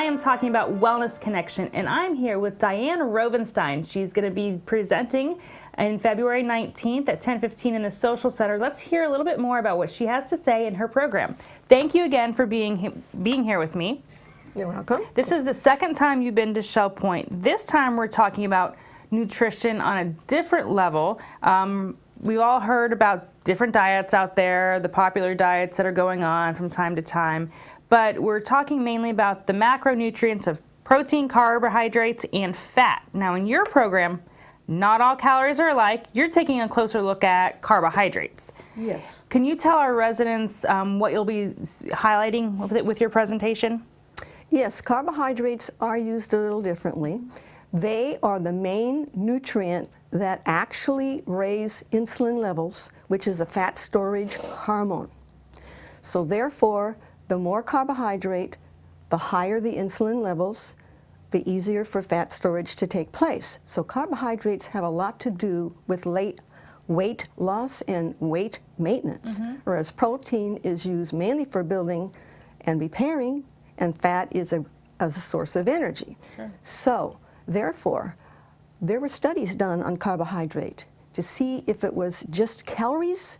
am talking about Wellness Connection, and I'm here with Diane Rovenstein. She's going to be presenting in February 19th at 10:15 in the Social Center. Let's hear a little bit more about what she has to say in her program. Thank you again for being here with me. You're welcome. This is the second time you've been to Shell Point. This time we're talking about nutrition on a different level. We've all heard about different diets out there, the popular diets that are going on from time to time, but we're talking mainly about the macronutrients of protein, carbohydrates, and fat. Now in your program, not all calories are alike. You're taking a closer look at carbohydrates. Yes. Can you tell our residents what you'll be highlighting with your presentation? Yes, carbohydrates are used a little differently. They are the main nutrient that actually raise insulin levels, which is a fat storage hormone. So therefore, the more carbohydrate, the higher the insulin levels, the easier for fat storage to take place. So carbohydrates have a lot to do with weight loss and weight maintenance, whereas protein is used mainly for building and repairing, and fat is a source of energy. Sure. So therefore, there were studies done on carbohydrate to see if it was just calories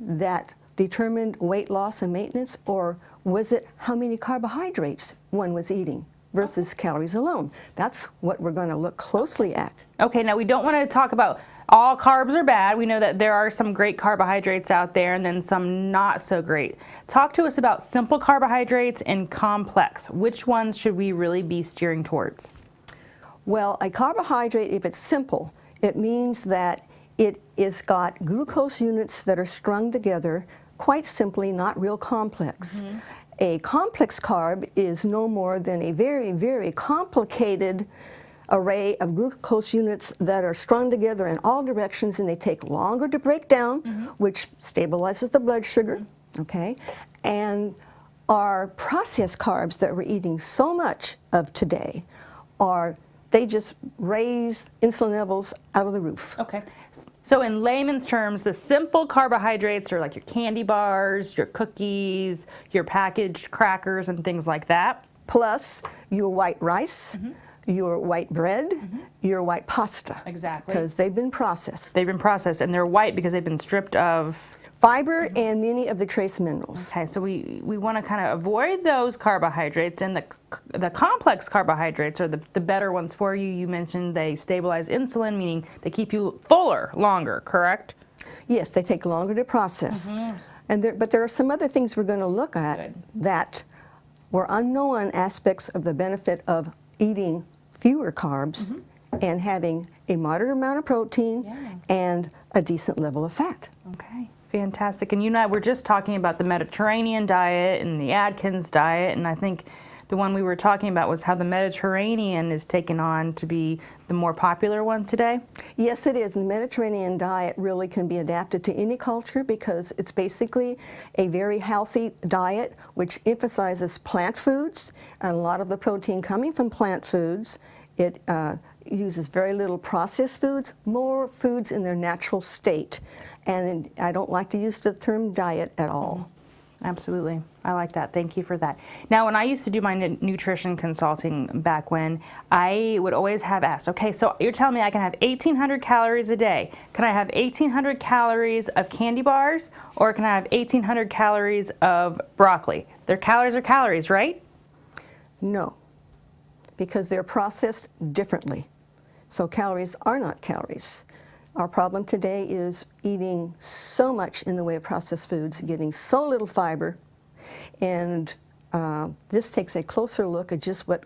that determined weight loss and maintenance, or was it how many carbohydrates one was eating versus calories alone. That's what we're going to look closely at. Okay, now we don't want to talk about all carbs are bad. We know that there are some great carbohydrates out there and then some not so great. Talk to us about simple carbohydrates and complex. Which ones should we really be steering towards? Well, a carbohydrate, if it's simple, it means that it is got glucose units that are strung together quite simply, not real complex. A complex carb is no more than a very, very complicated array of glucose units that are strung together in all directions, and they take longer to break down, which stabilizes the blood sugar, okay? And our processed carbs that we're eating so much of today they just raise insulin levels out of the roof. Okay. So in layman's terms, the simple carbohydrates are like your candy bars, your cookies, your packaged crackers, and things like that. Plus your white rice, your white bread, your white pasta. Exactly. Because they've been processed. They've been processed, and they're white because they've been stripped of fiber and many of the trace minerals. Okay, so we want to kind of avoid those carbohydrates, and the complex carbohydrates are the better ones for you. You mentioned they stabilize insulin, meaning they keep you fuller longer, correct? Yes, they take longer to process. But there are some other things we're going to look at that were unknown aspects of the benefit of eating fewer carbs and having a moderate amount of protein and a decent level of fat. Okay. Fantastic. And you and I were just talking about the Mediterranean diet and the Atkins diet, and I think the one we were talking about was how the Mediterranean is taken on to be the more popular one today. Yes, it is. The Mediterranean diet really can be adapted to any culture because it's basically a very healthy diet which emphasizes plant foods, and a lot of the protein coming from plant foods. It uses very little processed foods, more foods in their natural state. And I don't like to use the term diet at all. Absolutely. I like that. Thank you for that. Now, when I used to do my nutrition consulting back when, I would always have asked, okay, so you're telling me I can have 1,800 calories a day. Can I have 1,800 calories of candy bars, or can I have 1,800 calories of broccoli? Their calories are calories, right? No, because they're processed differently. So calories are not calories. Our problem today is eating so much in the way of processed foods, getting so little fiber, and this takes a closer look at just what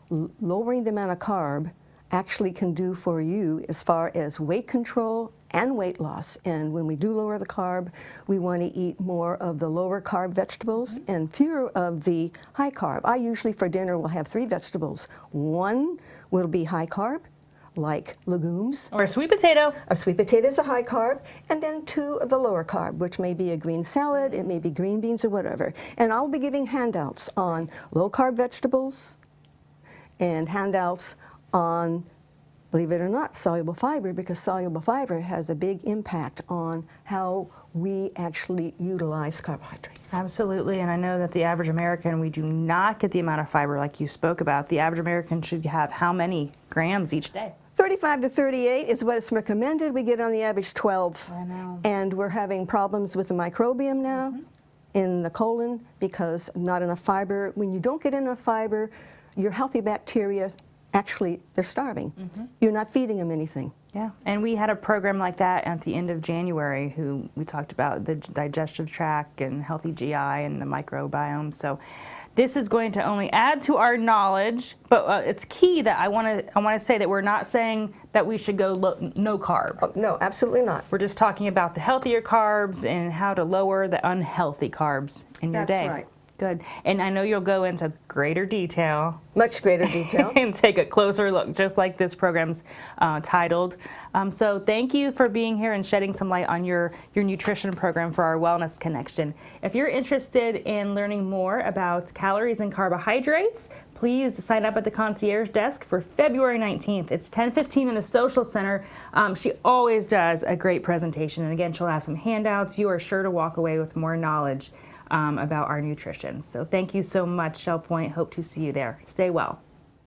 lowering the amount of carb actually can do for you as far as weight control and weight loss. And when we do lower the carb, we want to eat more of the lower carb vegetables and fewer of the high carb. I usually for dinner will have 3 vegetables. One will be high carb, like legumes. Or a sweet potato. A sweet potato is a high carb, and then 2 of the lower carb, which may be a green salad, it may be green beans or whatever. And I'll be giving handouts on low carb vegetables and handouts on believe it or not, soluble fiber, because soluble fiber has a big impact on how we actually utilize carbohydrates. Absolutely, and I know that the average American, we do not get the amount of fiber like you spoke about. The average American should have how many grams each day? 35 to 38 is what is recommended. We get on the average 12. I know. And we're having problems with the microbiome now in the colon because not enough fiber. When you don't get enough fiber, your healthy bacteria, actually, they're starving. You're not feeding them anything. Yeah, and we had a program like that at the end of January who we talked about the digestive tract and healthy GI and the microbiome. So this is going to only add to our knowledge, but it's key that I want to say that we're not saying that we should go no carb. Oh, no, absolutely not. We're just talking about the healthier carbs and how to lower the unhealthy carbs in your day. That's right. Good. And I know you'll go into greater detail Much greater detail. and take a closer look, just like this program's titled. So thank you for being here and shedding some light on your nutrition program for our Wellness Connection. If you're interested in learning more about calories and carbohydrates, please sign up at the concierge desk for February 19th. It's 10:15 in the Social Center. She always does a great presentation. And again, she'll have some handouts. You are sure to walk away with more knowledge about our nutrition. So thank you so much, Shell Point. Hope to see you there. Stay well.